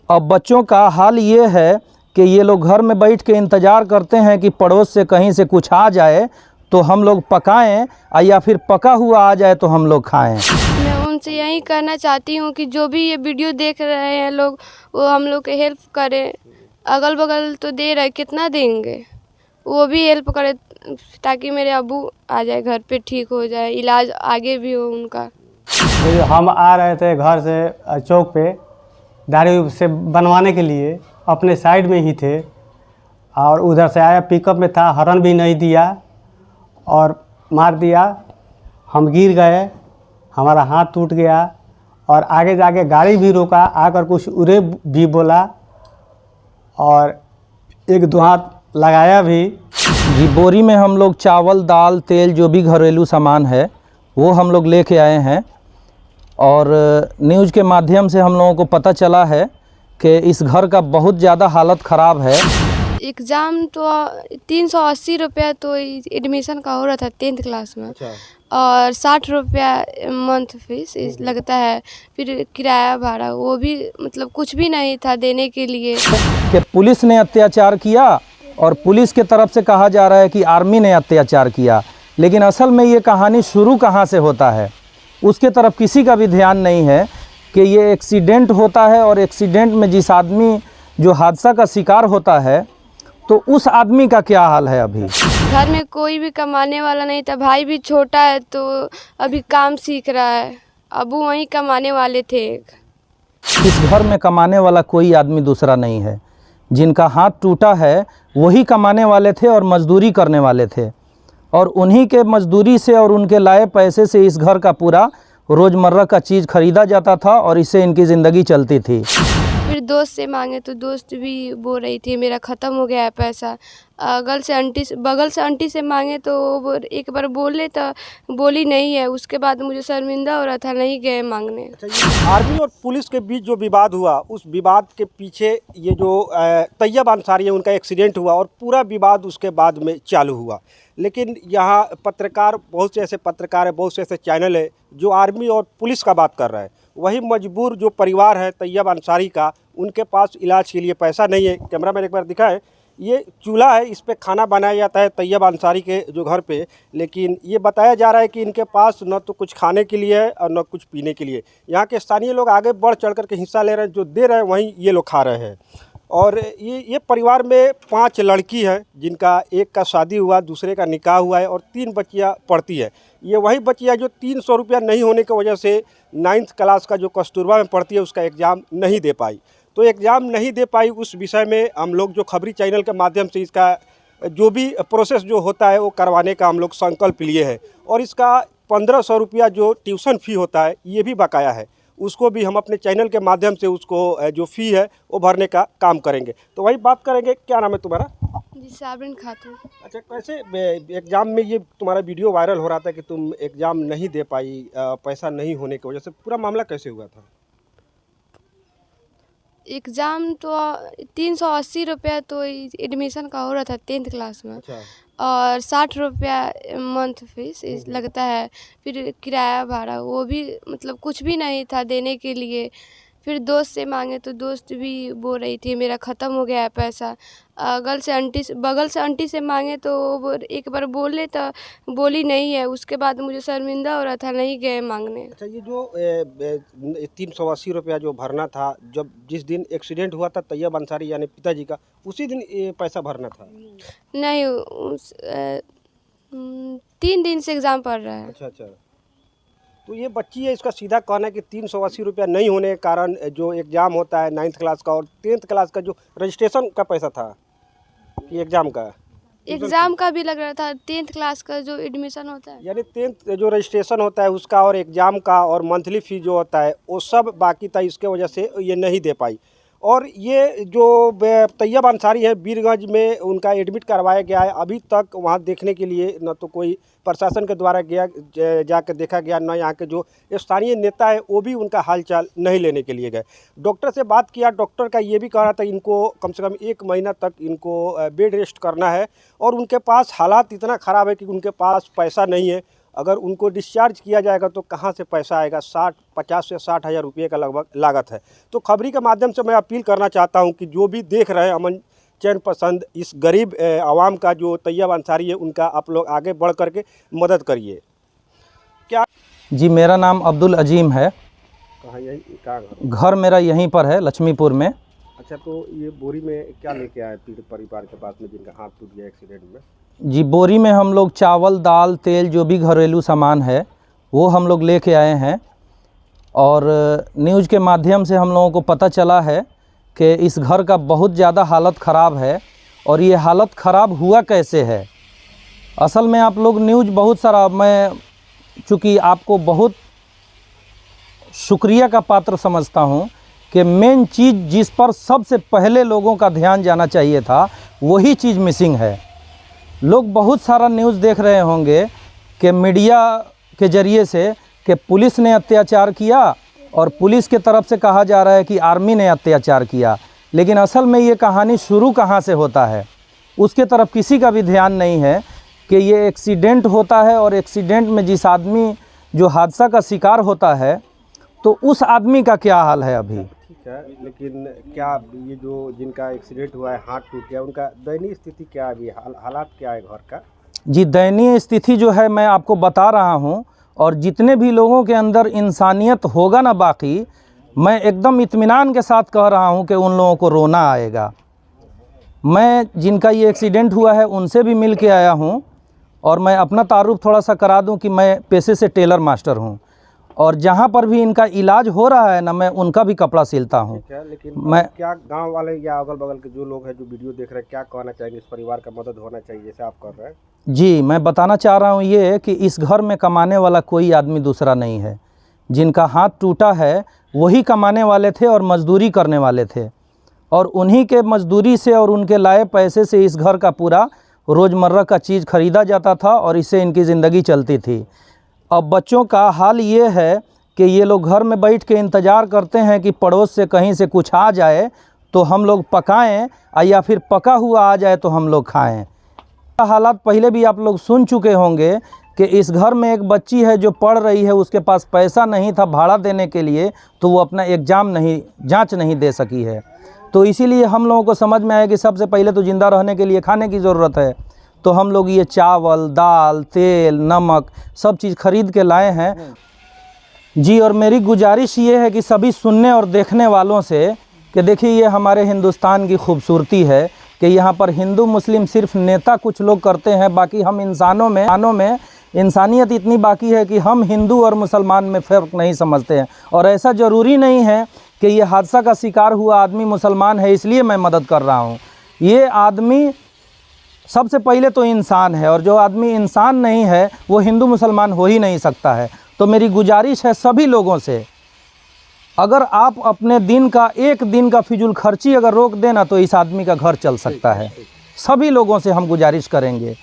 अब बच्चों का हाल ये है कि ये लोग घर में बैठ के इंतज़ार करते हैं कि पड़ोस से कहीं से कुछ आ जाए तो हम लोग पकाएं, या फिर पका हुआ आ जाए तो हम लोग खाएं। मैं उनसे यही कहना चाहती हूँ कि जो भी ये वीडियो देख रहे हैं लोग, वो हम लोग के हेल्प करें। अगल बगल तो दे रहे, कितना देंगे, वो भी हेल्प करे ताकि मेरे अब्बू आ जाए घर पे, ठीक हो जाए, इलाज आगे भी हो उनका। तो हम आ रहे थे घर से चौक पे दाढ़ी से बनवाने के लिए, अपने साइड में ही थे और उधर से आया, पिकअप में था, हॉर्न भी नहीं दिया और मार दिया। हम गिर गए, हमारा हाथ टूट गया और आगे जाके गाड़ी भी रोका, आकर कुछ उरे भी बोला और एक दो हाथ लगाया भी। जी, बोरी में हम लोग चावल, दाल, तेल, जो भी घरेलू सामान है वो हम लोग लेके आए हैं और न्यूज़ के माध्यम से हम लोगों को पता चला है कि इस घर का बहुत ज़्यादा हालत ख़राब है। एग्ज़ाम तो 380 रुपया तो एडमिशन का हो रहा था 10th क्लास में। अच्छा। और 60 रुपया मंथ फीस लगता है, फिर किराया भाड़ा, वो भी मतलब कुछ भी नहीं था देने के लिए। कि पुलिस ने अत्याचार किया और पुलिस के तरफ से कहा जा रहा है कि आर्मी ने अत्याचार किया, लेकिन असल में ये कहानी शुरू कहाँ से होता है उसके तरफ किसी का भी ध्यान नहीं है कि ये एक्सीडेंट होता है और एक्सीडेंट में जिस आदमी जो हादसा का शिकार होता है तो उस आदमी का क्या हाल है। अभी घर में कोई भी कमाने वाला नहीं था, भाई भी छोटा है तो अभी काम सीख रहा है, अबू वहीं कमाने वाले थे। इस घर में कमाने वाला कोई आदमी दूसरा नहीं है, जिनका हाथ टूटा है वही कमाने वाले थे और मजदूरी करने वाले थे और उन्हीं के मजदूरी से और उनके लाए पैसे से इस घर का पूरा रोज़मर्रा का चीज़ खरीदा जाता था और इससे इनकी ज़िंदगी चलती थी। फिर दोस्त से मांगे तो दोस्त भी बोल रही थी मेरा ख़त्म हो गया है पैसा। बगल से आंटी से मांगे तो वो एक बार बोले तो बोली नहीं है, उसके बाद मुझे शर्मिंदा हो रहा था, नहीं गए मांगने। अच्छा, ये आर्मी और पुलिस के बीच जो विवाद हुआ, उस विवाद के पीछे ये जो तैयब अंसारी है उनका एक्सीडेंट हुआ और पूरा विवाद उसके बाद में चालू हुआ। लेकिन यहाँ पत्रकार, बहुत से ऐसे पत्रकार हैं, बहुत से ऐसे चैनल है जो आर्मी और पुलिस का बात कर रहे हैं। वही मजबूर जो परिवार है तैयब अंसारी का, उनके पास इलाज के लिए पैसा नहीं है। कैमरा मैन एक बार दिखाएं, ये चूल्हा है, इस पे खाना बनाया जाता है तैयब अंसारी के जो घर पे, लेकिन ये बताया जा रहा है कि इनके पास न तो कुछ खाने के लिए है और न कुछ पीने के लिए। यहाँ के स्थानीय लोग आगे बढ़ चढ़ कर के हिस्सा ले रहे हैं, जो दे रहे हैं वहीं ये लोग खा रहे हैं। और ये परिवार में 5 लड़की हैं, जिनका एक का शादी हुआ, दूसरे का निकाह हुआ है और 3 बच्चियाँ पढ़ती है। ये वही बच्चियाँ जो 300 रुपया नहीं होने की वजह से 9th क्लास का जो कस्तूरबा में पढ़ती है उसका एग्ज़ाम नहीं दे पाई। तो एग्ज़ाम नहीं दे पाई, उस विषय में हम लोग जो खबरी चैनल के माध्यम से इसका जो भी प्रोसेस जो होता है वो करवाने का हम लोग संकल्प लिए हैं और इसका 1500 रुपया जो ट्यूशन फ़ी होता है ये भी बकाया है, उसको भी हम अपने चैनल के माध्यम से उसको जो फ़ी है वो भरने का काम करेंगे। तो वही बात करेंगे। क्या नाम है तुम्हारा? जी, साबरिन खातून। अच्छा, कैसे एग्ज़ाम में ये तुम्हारा वीडियो वायरल हो रहा था कि तुम एग्ज़ाम नहीं दे पाई पैसा नहीं होने की वजह से, पूरा मामला कैसे हुआ था? एग्ज़ाम तो 380 रुपया तो एडमिशन का हो रहा था 10th क्लास में। अच्छा। और 60 रुपया मंथ फीस लगता है, फिर किराया भाड़ा, वो भी मतलब कुछ भी नहीं था देने के लिए। फिर दोस्त से मांगे तो दोस्त भी बोल रही थी मेरा ख़त्म हो गया है पैसा। बगल से आंटी से मांगे तो वो एक बार बोले तो बोली नहीं है, उसके बाद मुझे शर्मिंदा हो रहा था, नहीं गए मांगने। अच्छा, ये जो 380 रुपया जो भरना था, जब जिस दिन एक्सीडेंट हुआ था तैयब अंसारी यानी पिताजी का, उसी दिन ये पैसा भरना था? नहीं, 3 दिन से एग्ज़ाम पढ़ रहा है। अच्छा अच्छा। तो ये बच्ची है, इसका सीधा कहना है कि 380 रुपया नहीं होने के कारण जो एग्ज़ाम होता है 9th क्लास का और 10th क्लास का जो रजिस्ट्रेशन का पैसा था कि एग्ज़ाम का भी लग रहा था, 10th क्लास का जो एडमिशन होता है, यानी 10th जो रजिस्ट्रेशन होता है उसका और एग्ज़ाम का और मंथली फ़ी जो होता है वो सब बाकी था, इसके वजह से ये नहीं दे पाई। और ये जो तैयब अंसारी है बीरगंज में, उनका एडमिट करवाया गया है। अभी तक वहाँ देखने के लिए न तो कोई प्रशासन के द्वारा गया जाकर देखा गया, न यहाँ के जो स्थानीय नेता है वो भी उनका हालचाल नहीं लेने के लिए गए। डॉक्टर से बात किया, डॉक्टर का ये भी कह रहा था इनको कम से कम 1 महीना तक इनको बेड रेस्ट करना है और उनके पास हालात इतना ख़राब है कि उनके पास पैसा नहीं है अगर उनको डिस्चार्ज किया जाएगा तो कहाँ से पैसा आएगा, 50 से 60 हज़ार रुपये का लगभग लागत है। तो खबरी के माध्यम से मैं अपील करना चाहता हूँ कि जो भी देख रहे हैं अमन चैन पसंद इस गरीब आवाम का जो तैयब अंसारी है, उनका आप लोग आगे बढ़ करके मदद करिए। क्या जी, मेरा नाम अब्दुल अजीम है। कहाँ यही कहाँ घर? घर मेरा यहीं पर है, लक्ष्मीपुर में। अच्छा, तो ये बोरी में क्या लेके आए पीड़ित परिवार के पास में जिनका हाथ टूट गया एक्सीडेंट में? जी, बोरी में हम लोग चावल, दाल, तेल, जो भी घरेलू सामान है वो हम लोग लेके आए हैं। और न्यूज़ के माध्यम से हम लोगों को पता चला है कि इस घर का बहुत ज़्यादा हालत ख़राब है। और ये हालत ख़राब हुआ कैसे है, असल में आप लोग न्यूज़ बहुत सारा, मैं चूँकि आपको बहुत शुक्रिया का पात्र समझता हूँ कि मेन चीज़ जिस पर सबसे पहले लोगों का ध्यान जाना चाहिए था वही चीज़ मिसिंग है। लोग बहुत सारा न्यूज़ देख रहे होंगे कि मीडिया के ज़रिए से कि पुलिस ने अत्याचार किया और पुलिस के तरफ से कहा जा रहा है कि आर्मी ने अत्याचार किया, लेकिन असल में ये कहानी शुरू कहाँ से होता है उसके तरफ किसी का भी ध्यान नहीं है कि ये एक्सीडेंट होता है और एक्सीडेंट में जिस आदमी जो हादसा का शिकार होता है तो उस आदमी का क्या हाल है अभी। ठीक है, लेकिन क्या ये जो जिनका एक्सीडेंट हुआ है, हाथ टूट गया, उनका दयनीय स्थिति क्या है अभी, हालात क्या है घर का? जी, दयनीय स्थिति जो है मैं आपको बता रहा हूँ। और जितने भी लोगों के अंदर इंसानियत होगा ना, बाकी मैं एकदम इत्मीनान के साथ कह रहा हूँ कि उन लोगों को रोना आएगा। मैं जिनका ये एक्सीडेंट हुआ है उनसे भी मिल के आया हूँ। और मैं अपना तारुफ थोड़ा सा करा दूँ कि मैं पेशे से टेलर मास्टर हूँ और जहाँ पर भी इनका इलाज हो रहा है ना, मैं उनका भी कपड़ा सिलता हूँ। ठीक है, लेकिन मैं क्या गांव वाले या अगल बगल के जो लोग हैं जो वीडियो देख रहे हैं, क्या कहना चाहेंगे? इस परिवार का मदद होना चाहिए जैसे आप कर रहे हैं। जी, मैं बताना चाह रहा हूँ ये कि इस घर में कमाने वाला कोई आदमी दूसरा नहीं है। जिनका हाथ टूटा है वही कमाने वाले थे और मजदूरी करने वाले थे, और उन्हीं के मजदूरी से और उनके लाए पैसे से इस घर का पूरा रोज़मर्रा का चीज़ ख़रीदा जाता था और इससे इनकी ज़िंदगी चलती थी। अब बच्चों का हाल ये है कि ये लोग घर में बैठ के इंतज़ार करते हैं कि पड़ोस से कहीं से कुछ आ जाए तो हम लोग पकाएं, या फिर पका हुआ आ जाए तो हम लोग खाएं। हालात पहले भी आप लोग सुन चुके होंगे कि इस घर में एक बच्ची है जो पढ़ रही है, उसके पास पैसा नहीं था भाड़ा देने के लिए, तो वो अपना एग्ज़ाम जांच नहीं दे सकी है। तो इसीलिए हम लोगों को समझ में आया कि सबसे पहले तो ज़िंदा रहने के लिए खाने की ज़रूरत है। तो हम लोग ये चावल, दाल, तेल, नमक सब चीज़ खरीद के लाए हैं। जी, और मेरी गुजारिश ये है कि सभी सुनने और देखने वालों से कि देखिए, ये हमारे हिंदुस्तान की खूबसूरती है कि यहाँ पर हिंदू मुस्लिम सिर्फ नेता कुछ लोग करते हैं, बाकी हम इंसानों में इंसानियत इतनी बाकी है कि हम हिंदू और मुसलमान में फ़र्क नहीं समझते हैं। और ऐसा ज़रूरी नहीं है कि ये हादसा का शिकार हुआ आदमी मुसलमान है इसलिए मैं मदद कर रहा हूँ। ये आदमी सबसे पहले तो इंसान है, और जो आदमी इंसान नहीं है वो हिंदू मुसलमान हो ही नहीं सकता है। तो मेरी गुजारिश है सभी लोगों से, अगर आप अपने एक दिन का फिजूल खर्ची अगर रोक देना तो इस आदमी का घर चल सकता है। सभी लोगों से हम गुजारिश करेंगे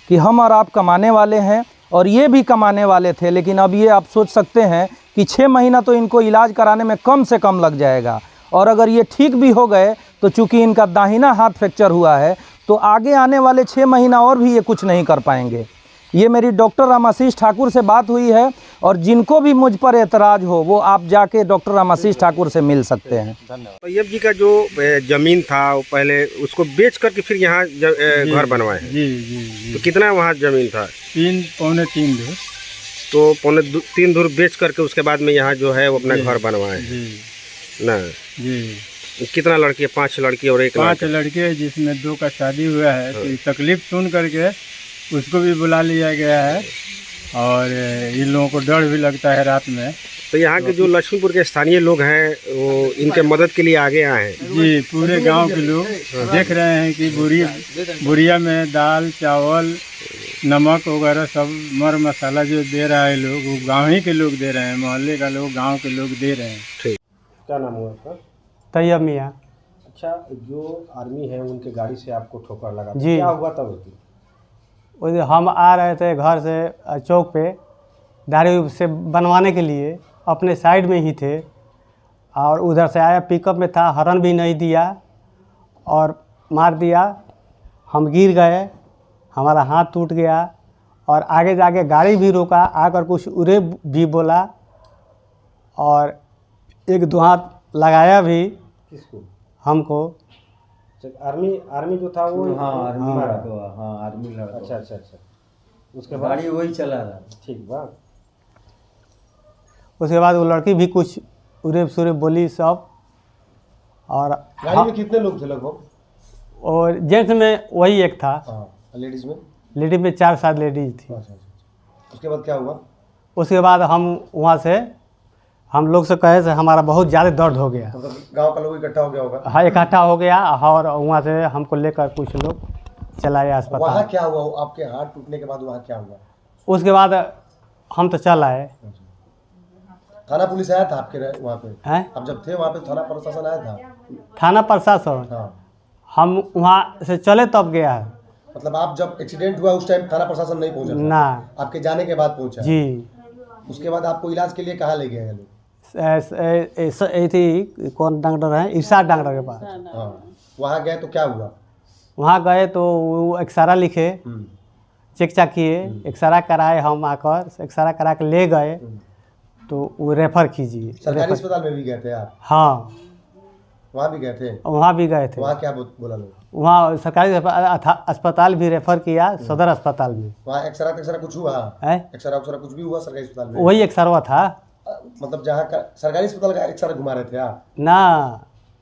कि हम और आप कमाने वाले हैं और ये भी कमाने वाले थे, लेकिन अब ये आप सोच सकते हैं कि 6 महीना तो इनको इलाज कराने में कम से कम लग जाएगा। और अगर ये ठीक भी हो गए तो चूँकि इनका दाहिना हाथ फ्रैक्चर हुआ है तो आगे आने वाले 6 महीना और भी ये कुछ नहीं कर पाएंगे। ये मेरी डॉक्टर रामाशीष ठाकुर से बात हुई है, और जिनको भी मुझ पर एतराज़ हो वो आप जाके डॉक्टर रामाशीष ठाकुर से मिल सकते हैं। धन्यवाद। तैयब जी का जो ज़मीन था वो पहले उसको बेच करके फिर यहाँ घर बनवाए हैं। जी जी जी। तो कितना वहाँ ज़मीन था? 3 धुर। तो 3 धुर बेच करके उसके बाद में यहाँ जो है वो अपना घर बनवाए हैं जी ना? जी। कितना लड़की है? 5 लड़की और 1 5 लड़के जिसमें 2 का शादी हुआ है। तो ये तकलीफ सुन करके उसको भी बुला लिया गया है, और इन लोगों को डर भी लगता है रात में। तो यहाँ के जो लक्ष्मीपुर के स्थानीय लोग हैं वो इनके मदद के लिए आगे आए हैं। जी, पूरे गांव के लोग देख रहे हैं कि बुढ़िया में दाल, चावल, नमक वगैरह सब मर मसाला जो दे रहा है लोग, वो गाँव ही के लोग दे रहे हैं, मोहल्ले का लोग, गाँव के लोग दे रहे हैं। ठीक, क्या नाम हुआ आपका? तैयब मियाँ। अच्छा, जो आर्मी है उनके गाड़ी से आपको ठोकर लगा, जी। क्या हुआ तब? हम आ रहे थे घर से चौक पे दाढ़ी से बनवाने के लिए, अपने साइड में ही थे, और उधर से आया, पिकअप में था, हॉर्न भी नहीं दिया और मार दिया। हम गिर गए, हमारा हाथ टूट गया और आगे जाके गाड़ी भी रोका, आकर कुछ उरे भी बोला और एक दो हाथ लगाया भी किसको? हमको। आर्मी जो था वो हाँ आर्मी लड़का, हाँ आर्मी लड़का। अच्छा अच्छा अच्छा। उसके बाद गाड़ी वही चला रहा। ठीक बा। उसके बाद वो लड़की भी कुछ उरे सुरे बोली सब। और गाड़ी में कितने लोग थे लगभग? और जेंट्स में वही एक था, हाँ, लेडीज में? लेडीज में 4-7 लेडीज थी। अच्छा अच्छा। उसके बाद क्या हुआ? उसके बाद हम वहाँ से हम लोग से कहे से हमारा बहुत ज़्यादा दर्द हो गया। मतलब गांव का लोग इकट्ठा हो गया होगा? हाँ इकट्ठा हो गया और वहाँ से हमको लेकर कुछ लोग चलाए वहाँ अस्पताल। क्या हुआ? आपके हाथ टूटने के बाद वहाँ क्या हुआ? उसके बाद हम तो चल आए थाना पुलिस आया था आपके वहाँ पे? हैं। आप जब थे वहाँ पे थाना प्रशासन आया था? थाना प्रशासन हाँ। हम वहाँ से चले तब गया है मतलब आप जब एक्सीडेंट हुआ उस टाइम थाना प्रशासन नहीं पहुँचा था? ना आपके जाने के बाद पहुँचा? जी। उसके बाद आपको इलाज के लिए कहाँ ले गए हैं लोग? थी कौन डॉक्टर है, इरशाद डॉक्टर के पास। हाँ, वहाँ गए तो क्या हुआ? वहाँ गए तो वो एक्सरा लिखे, चेक चाक किए, एक्सरा कराए, हम आकर एक्सरा करा के ले गए तो वो रेफ़र कीजिए। सरकारी अस्पताल में भी गए थे आप? हाँ वहाँ भी गए थे? वहाँ भी गए थे। वहाँ क्या बोला लोग? वहाँ सरकारी अस्पताल भी रेफ़र किया, सदर अस्पताल में। वहाँ एक्सरा कुछ हुआ है एक्सरा कुछ भी हुआ सरकारी अस्पताल में? वही एक्सरवा था मतलब जहाँ का सरकारी अस्पताल का एक्सरा घुमा रहे थे आप? ना,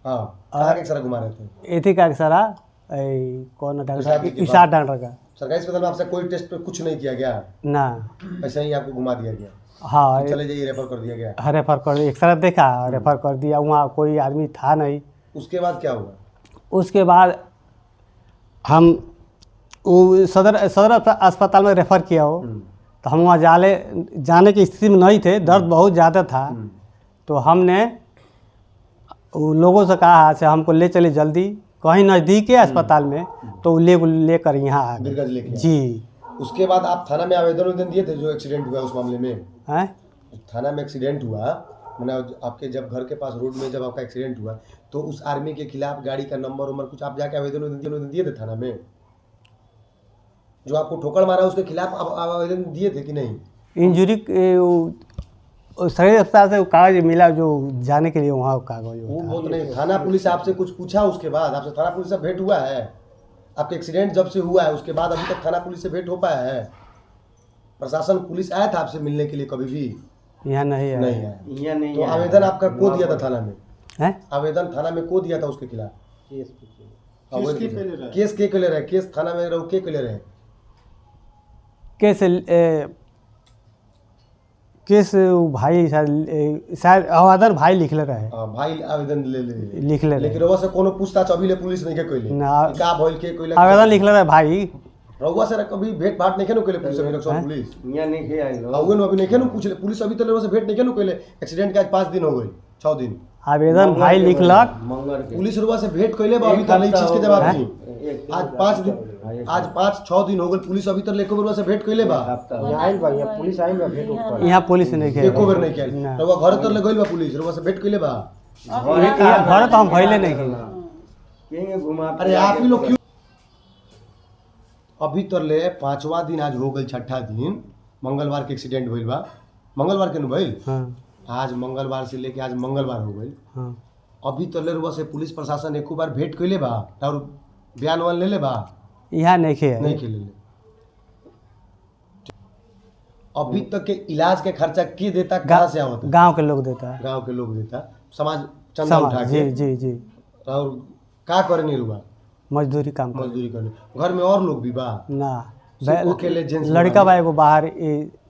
हाँ, कहाँ का एक्सरा घुमा रहे थे? एथी का एक्सरा कौन डॉक्टर, इरशाद डॉक्टर का। सरकारी अस्पताल में आपसे कोई टेस्ट पे कुछ नहीं किया गया? ना, ऐसे ही आपको घुमा दिया गया? हाँ चले जाइए, रेफर कर दिया गया? रेफ़र कर एक्सरा देखा, रेफ़र कर दिया। वहाँ कोई आदमी था नहीं। उसके बाद क्या हुआ? उसके बाद हम वो सदर अस्पताल में रेफ़र किया हो तो हम वहाँ जाने की स्थिति में नहीं थे, दर्द बहुत ज़्यादा था। तो हमने वो लोगों से कहा से हमको ले चले जल्दी कहीं नज़दीक है अस्पताल में, तो लेकर यहाँ आ गए। बिरगज लेके आए? जी। उसके बाद आप थाना में आवेदन दिए थे जो एक्सीडेंट हुआ उस मामले में? हैं। थाना में एक्सीडेंट हुआ, मैंने आपके जब घर के पास रोड में जब आपका एक्सीडेंट हुआ तो उस आर्मी के खिलाफ गाड़ी का नंबर कुछ आप जाके आवेदन दिए थे थाना में? जो आपको ठोकर मारा उसके खिलाफ आप आवेदन दिए थे कि नहीं? इंजरी शरीर अस्पताल से कागज मिला जो जाने के लिए वहाँ कागज वो होता है। बहुत नहीं। थाना पुलिस आपसे कुछ पूछा उसके बाद? आपसे थाना पुलिस से भेंट हुआ है? आपके एक्सीडेंट जब से हुआ है उसके बाद अभी तक थाना पुलिस से भेंट हो पाया है? प्रशासन पुलिस आया था आपसे मिलने के लिए कभी भी? यहाँ नहीं है। नहीं आया। यहाँ नहीं तो है। आवेदन आपका को दिया था थाना में? हैं। आवेदन थाना में को दिया था उसके खिलाफ? केस केस के ले रहे? केस थाना में रहो के ले रहे? केस भाई शायद आवेदन भाई लिख ले रहे। भाई आवेदन ले लिख ले रहे। लेकिन रउआ से कोनो पूछताछ अभी ले पुलिस नहीं के कोइले? ना। का भइल के कोइले? आवेदन लिख ले रहे भाई। रउआ से कभी भेंट भाट नहीं केनो कोइले पुलिस अभी तक? सब पुलिस यहाँ नहीं खे आई लोग। आउगे नो अभी नहीं केनो पूछले पुलिस अभी तक रउआ से भेंट नहीं केनो कोइले? एक्सीडेंट के आज 5 दिन हो गए, 6 दिन। आवेदन भाई लिखलक। मंगल के पुलिस रउआ से भेंट कइले बा अभी तक नहीं चीज के जवाब दी? आज 5 दिन, आज 5-6 दिन हो गए पुलिस अभी तक लेको रउआ से भेंट कइले बा? यहाँ आइल बा, यहाँ पुलिस आइल बा भेंट कर? यहाँ पुलिस नहीं खेल एको बेर नहीं किया? रउआ घर तर ले गइल बा पुलिस? रउआ से भेंट कइले बा? घर तो हम भैले नहीं खेल। कहीं घुमा। अरे आप ही लोग क्यों अभी तक ले 5वां दिन आज हो गई, 6ठा दिन मंगलवार के एक्सीडेंट भइल बा? मंगलवार के न भइल? हाँ आज मंगलवार से लेके आज मंगलवार हो गई, हाँ। अभी तक ले रुआ से पुलिस प्रशासन एको बार भेंट कइले बा और बयान वान ले ले बा? यहाँ नहीं खेल। नहीं के ले ले। अभी तक के इलाज के खर्चा के देता? कहाँ से आवता? गांव के लोग देता है। गांव के लोग देता, समाज चंदा उठा जी के? जी जी। और का करनी रुआ? मजदूरी काम कर। मजदूरी करनी। घर में और लोग भी बा? ना, सिर्फ अकेले जेंट्स? लड़का बा एगो बाहर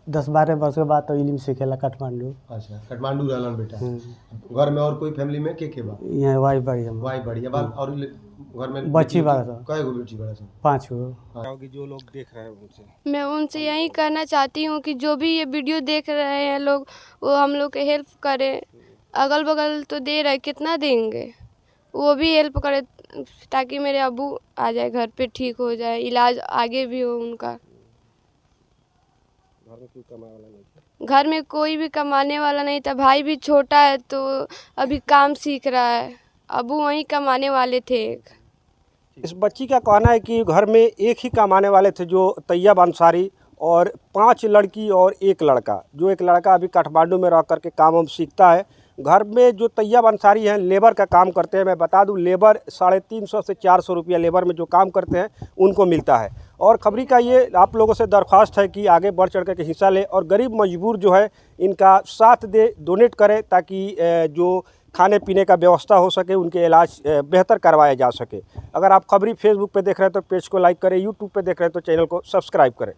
10-12 वर्ष के बाद तो इलिम सीखेला काठमांडू। अच्छा, काठमांडू रहलन बेटा। घर में और कोई फैमिली में के बा? यहाँ वाइफ बड़ी हम वाई बढ़िया बा और घर में बच्ची बड़ा सा। कई गो बेटी बड़ा सा? 5 गो। जो लोग देख रहे हैं उनसे मैं उनसे यही कहना चाहती हूँ कि जो भी ये वीडियो देख रहे हैं लोग, वो हम लोग के हेल्प करें। अगल बगल तो दे रहे, कितना देंगे, वो भी हेल्प करें ताकि मेरे अब्बू आ जाए घर पे, ठीक हो जाए, इलाज आगे भी हो उनका। घर में कोई भी कमाने वाला नहीं था, भाई भी छोटा है तो अभी काम सीख रहा है, अब्बू वहीं कमाने वाले थे। इस बच्ची का कहना है कि घर में एक ही कमाने वाले थे जो तैयब अंसारी, और 5 लड़की और 1 लड़का। जो एक लड़का अभी काठमांडू में रह करके काम वाम सीखता है। घर में जो तैयब अंसारी हैं लेबर का काम करते हैं। मैं बता दूं लेबर 350 से 400 रुपया लेबर में जो काम करते हैं उनको मिलता है। और खबरी का ये आप लोगों से दरख्वास्त है कि आगे बढ़ चढ़ के हिस्सा लें और गरीब मजबूर जो है इनका साथ दे, डोनेट करें, ताकि जो खाने पीने का व्यवस्था हो सके, उनके इलाज बेहतर करवाया जा सके। अगर आप खबरी फेसबुक पे देख रहे हैं तो पेज को लाइक करें, यूट्यूब पे देख रहे हैं तो चैनल को सब्सक्राइब करें।